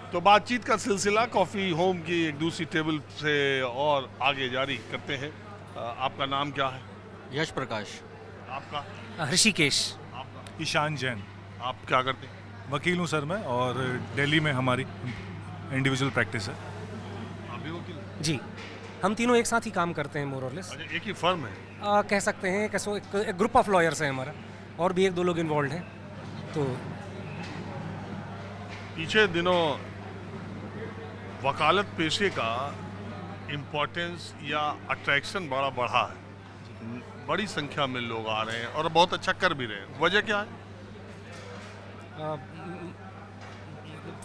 तो बातचीत का सिलसिला कॉफ़ी होम की एक दूसरी टेबल से और आगे जारी करते हैं। आपका नाम क्या है? यश प्रकाश। आपका? ऋषिकेश। आपका? ईशान जैन। आप क्या करते हैं? वकील हूँ सर मैं, और दिल्ली में हमारी इंडिविजुअल प्रैक्टिस है। आप भी वकील? जी, हम तीनों एक साथ ही काम करते हैं मोर और लेस। अच्छा, एक ही फर्म है? कह सकते हैं एक ग्रुप ऑफ लॉयर्स है हमारा, और भी एक दो लोग इन्वॉल्व हैं। तो पीछे दिनों वकालत पेशे का इम्पोर्टेंस या अट्रैक्शन बड़ा बढ़ा है, बड़ी संख्या में लोग आ रहे हैं और बहुत अच्छा कर भी रहे हैं। वजह क्या है?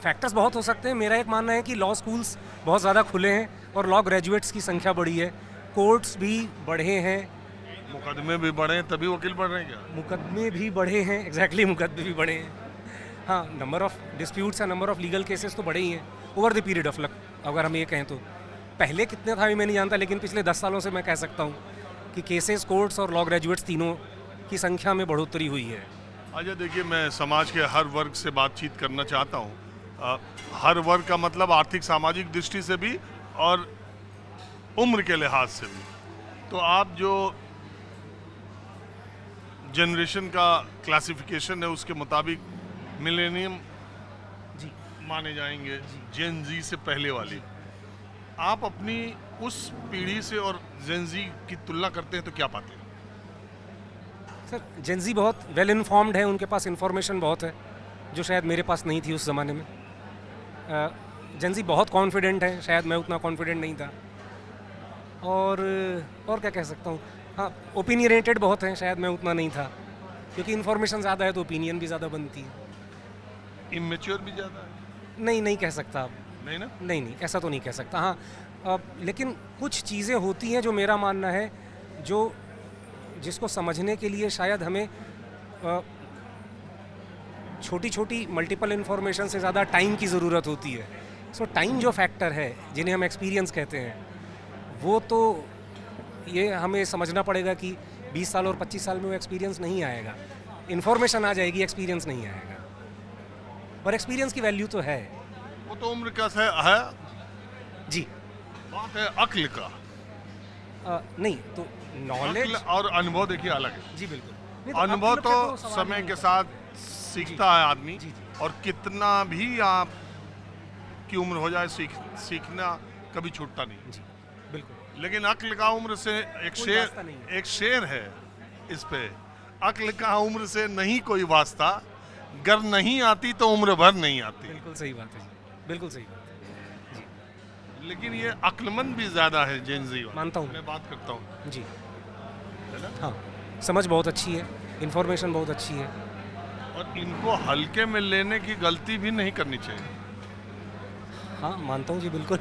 फैक्टर्स बहुत हो सकते हैं। मेरा एक मानना है कि लॉ स्कूल्स बहुत ज़्यादा खुले हैं और लॉ ग्रेजुएट्स की संख्या बढ़ी है, कोर्ट्स भी बढ़े हैं, मुकदमे भी बढ़े हैं, तभी वकील बढ़ रहे हैं क्या? मुकदमे भी बढ़े हैं। एग्जैक्टली, मुकदमे भी बढ़े हैं। हाँ, number of disputes and number of legal cases तो बढ़े ही हैं over the period of luck. अगर हम ये कहें तो पहले कितने था मैं नहीं जानता, लेकिन पिछले 10 सालों से मैं कह सकता हूँ कि केसेस, कोर्ट्स और लॉ ग्रेजुएट्स तीनों की संख्या में बढ़ोतरी हुई है। अच्छा, देखिए, मैं समाज के हर वर्ग से बातचीत करना चाहता हूँ। हर वर्ग का मतलब आर्थिक सामाजिक दृष्टि से भी और उम्र के लिहाज से भी। तो आप जो जनरेशन का क्लासिफिकेशन है उसके मुताबिक मिलेनियम जी माने जाएंगे, जेन जी से पहले वाली। आप अपनी उस पीढ़ी से और जेन जी की तुलना करते हैं तो क्या पाते हैं? सर, जेनजी बहुत वेल इन्फॉर्म्ड है, उनके पास इंफॉर्मेशन बहुत है जो शायद मेरे पास नहीं थी उस ज़माने में। जेनजी बहुत कॉन्फिडेंट है, शायद मैं उतना कॉन्फिडेंट नहीं था। और क्या कह सकता हूँ, हाँ, ओपिनियनेटेड बहुत हैं, शायद मैं उतना नहीं था, क्योंकि इन्फॉर्मेशन ज़्यादा है तो ओपिनियन भी ज़्यादा बनती है। इमेच्योर भी ज़्यादा है? नहीं कह सकता आप। नहीं ना? नहीं, ऐसा तो नहीं कह सकता। हाँ, लेकिन कुछ चीज़ें होती हैं जो मेरा मानना है, जिसको समझने के लिए शायद हमें छोटी छोटी मल्टीपल इन्फॉर्मेशन से ज़्यादा टाइम की ज़रूरत होती है। सो टाइम जो फैक्टर है, जिन्हें हम एक्सपीरियंस कहते हैं, वो तो ये हमें समझना पड़ेगा कि 20 साल और 25 साल में वो एक्सपीरियंस नहीं आएगा। इन्फॉर्मेशन आ जाएगी, एक्सपीरियंस नहीं आएगा। और एक्सपीरियंस की वैल्यू तो है। वो तो उम्र का है। जी। बात है अक्ल का। नहीं तो नॉलेज अक्ल और अनुभव देखिए अलग है। जी बिल्कुल। नहीं अनुभव अक्ल पे तो सवाल समय नहीं के है। साथ सीखता है आदमी। जी। और कितना भी आप की उम्र हो जाए, सीखना कभी छूटता नहीं। जी बिल्कुल। लेकिन अक्ल का उम्र से कोई वास्ता नहीं है। एक शेर है इस पे, अक्ल का उम्र से नहीं कोई वास्ता, गर नहीं आती तो उम्र भर नहीं आती। बिल्कुल सही बात है जी, बिल्कुल सही बात है जी। लेकिन ये अक्लमंद भी ज्यादा है जेन जी। मानता हूँ मैं बात करता हूँ जी। है ना? हाँ, समझ बहुत अच्छी है, इन्फॉर्मेशन बहुत अच्छी है। और इनको हल्के में लेने की गलती भी नहीं करनी चाहिए। हाँ, मानता हूँ जी, बिल्कुल।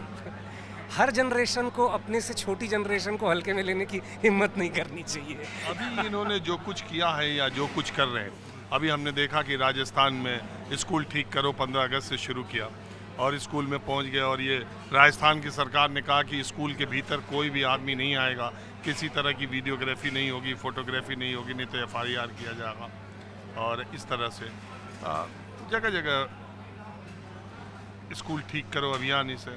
हर जनरेशन को, अपने से छोटी जनरेशन को हल्के में लेने की हिम्मत नहीं करनी चाहिए। अभी इन्होंने जो कुछ किया है या जो कुछ कर रहे हैं, अभी हमने देखा कि राजस्थान में स्कूल ठीक करो 15 अगस्त से शुरू किया और स्कूल में पहुंच गए। और ये राजस्थान की सरकार ने कहा कि स्कूल के भीतर कोई भी आदमी नहीं आएगा, किसी तरह की वीडियोग्राफी नहीं होगी, फोटोग्राफी नहीं होगी, नहीं तो FIR किया जाएगा। और इस तरह से जगह जगह स्कूल ठीक करो अभियान इसे।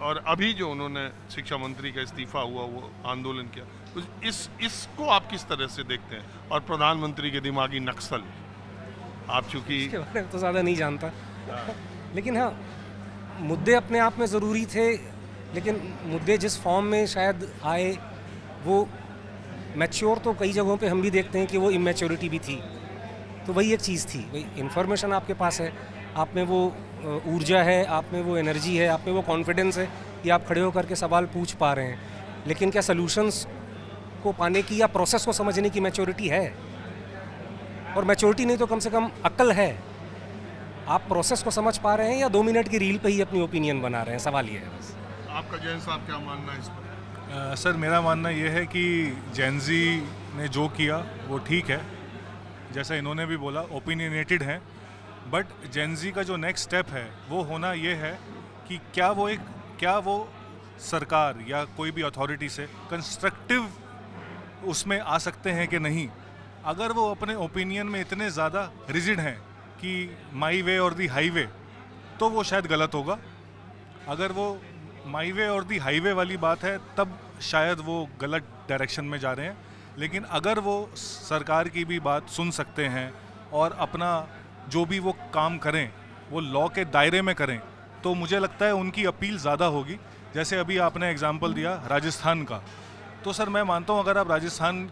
और अभी जो उन्होंने शिक्षा मंत्री का इस्तीफा हुआ, वो आंदोलन किया, तो इसको आप किस तरह से देखते हैं? और प्रधानमंत्री के दिमागी नक्सल, आप चूंकि इसके बारे में तो ज़्यादा नहीं जानता, लेकिन हाँ, मुद्दे अपने आप में ज़रूरी थे, लेकिन मुद्दे जिस फॉर्म में शायद आए, वो मैच्योर तो कई जगहों पे हम भी देखते हैं कि वो इमेच्योरिटी भी थी। तो वही एक चीज़ थी, वही इन्फॉर्मेशन आपके पास है, आप में वो ऊर्जा है, आप में वो एनर्जी है, आप में वो कॉन्फिडेंस है कि आप खड़े होकर के सवाल पूछ पा रहे हैं। लेकिन क्या सॉल्यूशंस को पाने की या प्रोसेस को समझने की मैच्योरिटी है? और मैच्योरिटी नहीं तो कम से कम अक्ल है। आप प्रोसेस को समझ पा रहे हैं या 2 मिनट की रील पे ही अपनी ओपिनियन बना रहे हैं? सवाल ये है बस। आपका जैन साहब क्या मानना है इस पर? सर, मेरा मानना ये है कि जेनजी ने जो किया वो ठीक है, जैसा इन्होंने भी बोला, ओपिनियनेटेड हैं। बट जेनजी का जो नेक्स्ट स्टेप है वो होना ये है कि क्या वो सरकार या कोई भी अथॉरिटी से कंस्ट्रक्टिव उसमें आ सकते हैं कि नहीं। अगर वो अपने ओपिनियन में इतने ज़्यादा रिजिड हैं कि माई वे और दी हाईवे, तो वो शायद गलत होगा। अगर वो माई वे और दी हाईवे वाली बात है तब शायद वो गलत डायरेक्शन में जा रहे हैं। लेकिन अगर वो सरकार की भी बात सुन सकते हैं और अपना जो भी वो काम करें वो लॉ के दायरे में करें, तो मुझे लगता है उनकी अपील ज़्यादा होगी। जैसे अभी आपने एग्जांपल दिया राजस्थान का, तो सर मैं मानता हूँ अगर आप राजस्थान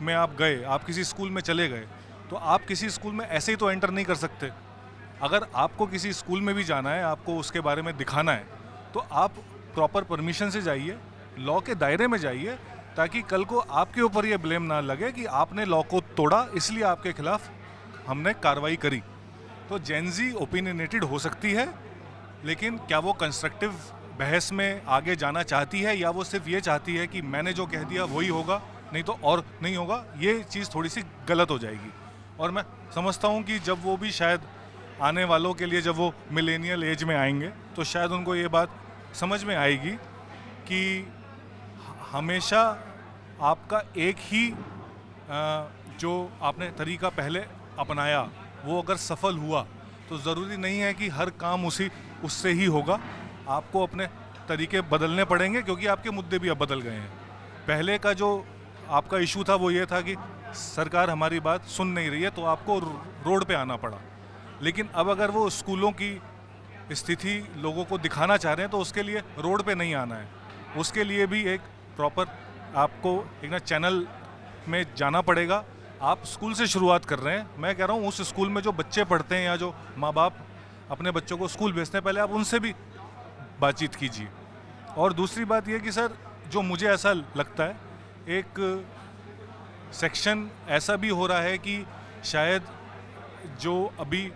में आप गए, आप किसी स्कूल में चले गए, तो आप किसी स्कूल में ऐसे ही तो एंटर नहीं कर सकते। अगर आपको किसी स्कूल में भी जाना है, आपको उसके बारे में दिखाना है, तो आप प्रॉपर परमिशन से जाइए, लॉ के दायरे में जाइए, ताकि कल को आपके ऊपर ये ब्लेम ना लगे कि आपने लॉ को तोड़ा इसलिए आपके खिलाफ हमने कार्रवाई करी। तो जेन-ज़ी ओपिनियनेटेड हो सकती है, लेकिन क्या वो कंस्ट्रक्टिव बहस में आगे जाना चाहती है या वो सिर्फ ये चाहती है कि मैंने जो कह दिया वही होगा, नहीं तो और नहीं होगा, ये चीज़ थोड़ी सी गलत हो जाएगी। और मैं समझता हूँ कि जब वो भी शायद आने वालों के लिए, जब वो मिलेनियल एज में आएंगे, तो शायद उनको ये बात समझ में आएगी कि हमेशा आपका एक ही जो आपने तरीका पहले अपनाया वो अगर सफल हुआ तो ज़रूरी नहीं है कि हर काम उससे ही होगा। आपको अपने तरीके बदलने पड़ेंगे, क्योंकि आपके मुद्दे भी अब बदल गए हैं। पहले का जो आपका इशू था वो ये था कि सरकार हमारी बात सुन नहीं रही है, तो आपको रोड पे आना पड़ा। लेकिन अब अगर वो स्कूलों की स्थिति लोगों को दिखाना चाह रहे हैं तो उसके लिए रोड पे नहीं आना है, उसके लिए भी एक प्रॉपर आपको एक ना चैनल में जाना पड़ेगा। आप स्कूल से शुरुआत कर रहे हैं, मैं कह रहा हूँ उस स्कूल में जो बच्चे पढ़ते हैं या जो माँ बाप अपने बच्चों को स्कूल भेजते हैं, पहले आप उनसे भी बातचीत कीजिए। और दूसरी बात ये कि सर, जो मुझे ऐसा लगता है, एक सेक्शन ऐसा भी हो रहा है कि शायद जो अभी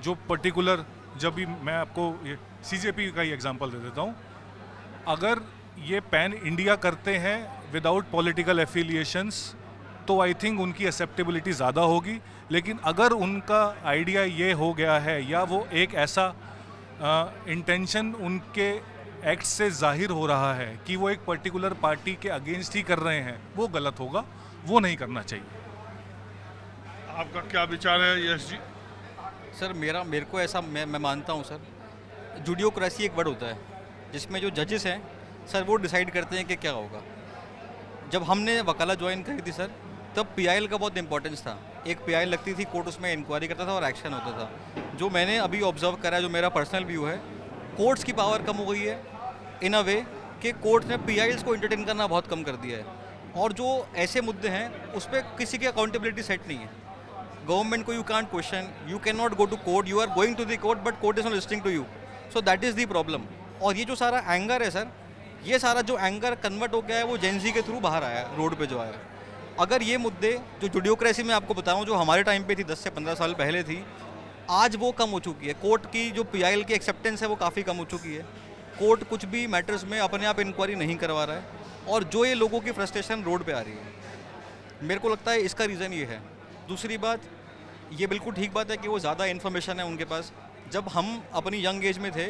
जो पर्टिकुलर, जब भी मैं आपको ये CJP का ही एग्जांपल दे देता हूँ, अगर ये पैन इंडिया करते हैं विदाउट पॉलिटिकल एफिलिएशंस तो आई थिंक उनकी एक्सेप्टेबिलिटी ज़्यादा होगी। लेकिन अगर उनका आइडिया ये हो गया है या वो एक ऐसा इंटेंशन उनके एक्ट से जाहिर हो रहा है कि वो एक पर्टिकुलर पार्टी के अगेंस्ट ही कर रहे हैं, वो गलत होगा, वो नहीं करना चाहिए। आपका क्या विचार है यश जी? सर मेरे को ऐसा मैं मानता हूँ सर, जुडियोक्रेसी एक वर्ड होता है जिसमें जो जजेस हैं सर वो डिसाइड करते हैं कि क्या होगा। जब हमने वकालत ज्वाइन करी थी सर, तब PIL का बहुत इंपॉर्टेंस था। एक PIL लगती थी, कोर्ट उसमें इंक्वायरी करता था और एक्शन होता था। जो मैंने अभी ऑब्जर्व करा है, जो मेरा पर्सनल व्यू है, कोर्ट्स की पावर कम हो गई है इन अ वे कि कोर्ट ने PILs को एंटरटेन करना बहुत कम कर दिया है। और जो ऐसे मुद्दे हैं उस पर किसी की अकाउंटेबिलिटी सेट नहीं है। गवर्नमेंट को you can't question, you can not go to court, you are going to the court but court is not listing to you. So that is the problem. और ये जो सारा एंगर है sir, ये सारा जो एंगर कन्वर्ट हो गया है वो जेन-ज़ी के थ्रू बाहर आया है, रोड पे जो आया है। अगर ये मुद्दे जो जुडियोक्रेसी में आपको बताऊं, जो हमारे टाइम पे थी 10 से 15 साल पहले थी, आज वो कम हो चुकी है। कोर्ट की जो PIL की एक्सेप्टेंस है वो काफ़ी कम हो चुकी है। कोर्ट कुछ भी मैटर्स में अपने आप इंक्वायरी नहीं करवा रहा है। और जो ये लोगों की फ्रस्ट्रेशन रोड पे आ रही है, मेरे को लगता है इसका रीज़न ये है। दूसरी बात, ये बिल्कुल ठीक बात है कि वो ज़्यादा इन्फॉर्मेशन है उनके पास। जब हम अपनी यंग एज में थे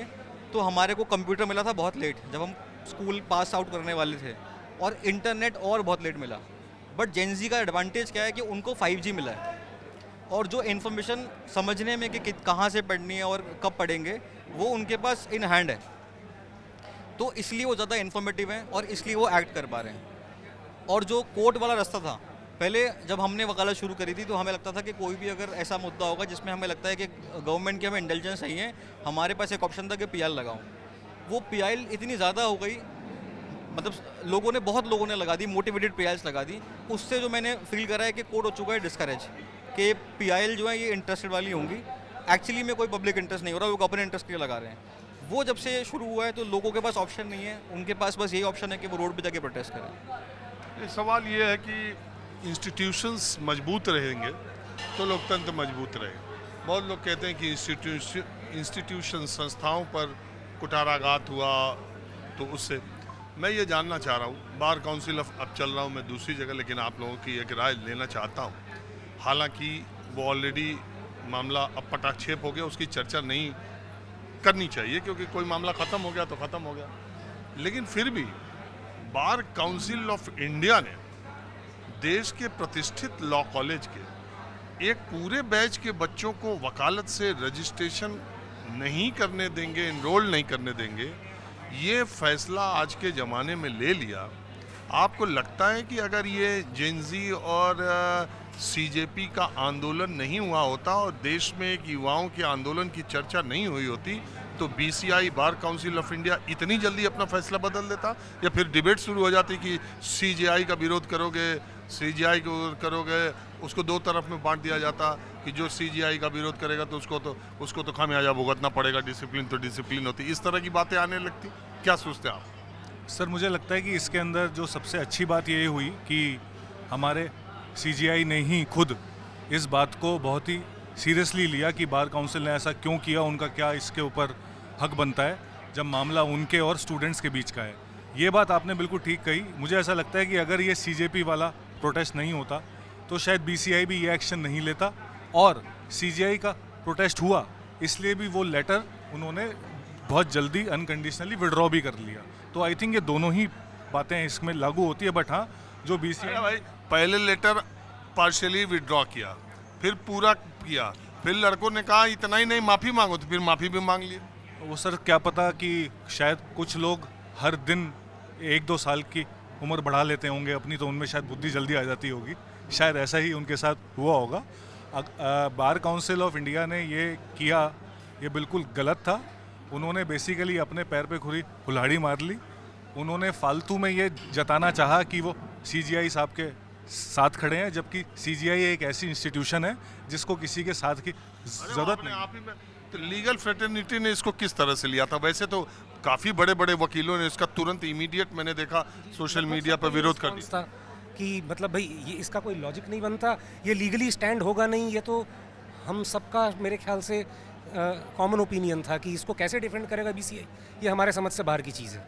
तो हमारे को कंप्यूटर मिला था बहुत लेट, जब हम स्कूल पास आउट करने वाले थे, और इंटरनेट और बहुत लेट मिला। बट जेन-ज़ी का एडवांटेज क्या है कि उनको 5G मिला है, और जो इन्फॉर्मेशन समझने में कि कहाँ से पढ़नी है और कब पढ़ेंगे वो उनके पास इन हैंड है। तो इसलिए वो ज़्यादा इन्फॉर्मेटिव हैं और इसलिए वो एक्ट कर पा रहे हैं। और जो कोर्ट वाला रास्ता था, पहले जब हमने वकालत शुरू करी थी तो हमें लगता था कि कोई भी अगर ऐसा मुद्दा होगा जिसमें हमें लगता है कि गवर्नमेंट की हमें इंटेलिजेंस नहीं है, हमारे पास एक ऑप्शन था कि PIL लगाऊं। वो PIL इतनी ज़्यादा हो गई, मतलब बहुत लोगों ने लगा दी, मोटिवेटेड PILs लगा दी। उससे जो मैंने फील करा है कि कोर्ट हो चुका है डिस्करेज, कि PIL जो है ये इंटरेस्टेड वाली होंगी, एक्चुअली में कोई पब्लिक इंटरेस्ट नहीं हो रहा, वो अपने इंटरेस्ट के लिए लगा रहे हैं। वो जब से शुरू हुआ है तो लोगों के पास ऑप्शन नहीं है, उनके पास बस यही ऑप्शन है कि वो रोड पे जाके प्रोटेस्ट करें। सवाल ये है कि इंस्टीट्यूशंस मजबूत रहेंगे तो लोकतंत्र मजबूत रहेगा। बहुत लोग कहते हैं कि इंस्टीट्यूशन संस्थाओं पर कुठाराघात हुआ, तो उससे मैं ये जानना चाह रहा हूँ, बार काउंसिल अब चल रहा हूँ मैं दूसरी जगह, लेकिन आप लोगों की एक राय लेना चाहता हूँ। हालांकि वो ऑलरेडी मामला अब पटाक्षेप हो गया, उसकी चर्चा नहीं करनी चाहिए क्योंकि कोई मामला ख़त्म हो गया तो ख़त्म हो गया। लेकिन फिर भी बार काउंसिल ऑफ इंडिया ने देश के प्रतिष्ठित लॉ कॉलेज के एक पूरे बैच के बच्चों को वकालत से रजिस्ट्रेशन नहीं करने देंगे, इनरोल नहीं करने देंगे, ये फैसला आज के ज़माने में ले लिया। आपको लगता है कि अगर ये जेनजी और सीजेपी का आंदोलन नहीं हुआ होता और देश में एक युवाओं के आंदोलन की चर्चा नहीं हुई होती, तो BCI bar council of India इतनी जल्दी अपना फैसला बदल देता? या फिर डिबेट शुरू हो जाती कि सीजेआई का विरोध करोगे, सीजेआई को करोगे, उसको दो तरफ में बांट दिया जाता कि जो सीजेआई का विरोध करेगा तो उसको तो खामियाजा भुगतना पड़ेगा, डिसिप्लिन तो डिसिप्लिन होती, इस तरह की बातें आने लगती। क्या सोचते हैं आप? सर मुझे लगता है कि इसके अंदर जो सबसे अच्छी बात ये हुई कि हमारे सीजीआई ने ही खुद इस बात को बहुत ही सीरियसली लिया कि बार काउंसिल ने ऐसा क्यों किया, उनका क्या इसके ऊपर हक बनता है जब मामला उनके और स्टूडेंट्स के बीच का है। ये बात आपने बिल्कुल ठीक कही। मुझे ऐसा लगता है कि अगर ये सीजेपी वाला प्रोटेस्ट नहीं होता तो शायद बीसीआई भी ये एक्शन नहीं लेता, और सीजीआई का प्रोटेस्ट हुआ इसलिए भी वो लेटर उन्होंने बहुत जल्दी अनकंडीशनली विड्रॉ भी कर लिया। तो आई थिंक ये दोनों ही बातें इसमें लागू होती है। बट हाँ, जो बीसीआई भाई पहले लेटर पार्शियली विड्रॉ किया, फिर पूरा किया, फिर लड़कों ने कहा इतना ही नहीं माफ़ी मांगो, तो फिर माफ़ी भी मांग ली। वो सर क्या पता कि शायद कुछ लोग हर दिन 1-2 साल की उम्र बढ़ा लेते होंगे अपनी, तो उनमें शायद बुद्धि जल्दी आ जाती होगी, शायद ऐसा ही उनके साथ हुआ होगा। बार काउंसिल ऑफ इंडिया ने ये किया, ये बिल्कुल गलत था। उन्होंने बेसिकली अपने पैर पे खुली कुल्हाड़ी मार ली। उन्होंने फालतू में ये जताना चाहा कि वो सीजीआई साहब के साथ खड़े हैं, जबकि सीजीआई एक ऐसी इंस्टीट्यूशन है जिसको किसी के साथ की ज़रूरत नहीं। आप ही में तो लीगल फ्रेटर्निटी ने इसको किस तरह से लिया था? वैसे तो काफ़ी बड़े बड़े वकीलों ने इसका तुरंत इमीडिएट, मैंने देखा सोशल मीडिया पर विरोध कर दिया कि मतलब भाई ये इसका कोई लॉजिक नहीं बनता, ये लीगली स्टैंड होगा नहीं। ये तो हम सबका मेरे ख्याल से कॉमन ओपिनियन था कि इसको कैसे डिफेंड करेगा बीसीआई, ये हमारे समझ से बाहर की चीज़ है।